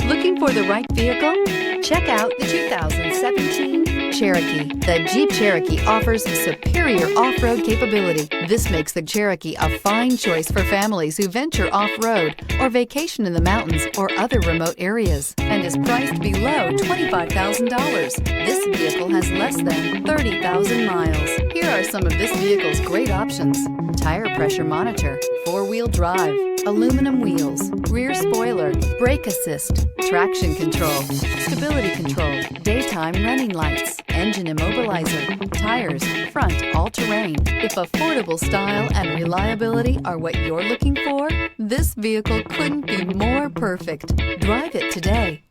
Looking for the right vehicle? Check out the 2017 Cherokee. The Jeep Cherokee offers superior off-road capability. This makes the Cherokee a fine choice for families who venture off-road or vacation in the mountains or other remote areas, and is priced below $25,000. This vehicle has less than 30,000 miles. Here are some of this vehicle's great options: tire pressure monitor, four-wheel drive, aluminum wheels, rear spoiler, brake assist, traction control, stability control, daytime running lights, engine immobilizer, tires, front all-terrain. If affordable style and reliability are what you're looking for, this vehicle couldn't be more perfect. Drive it today.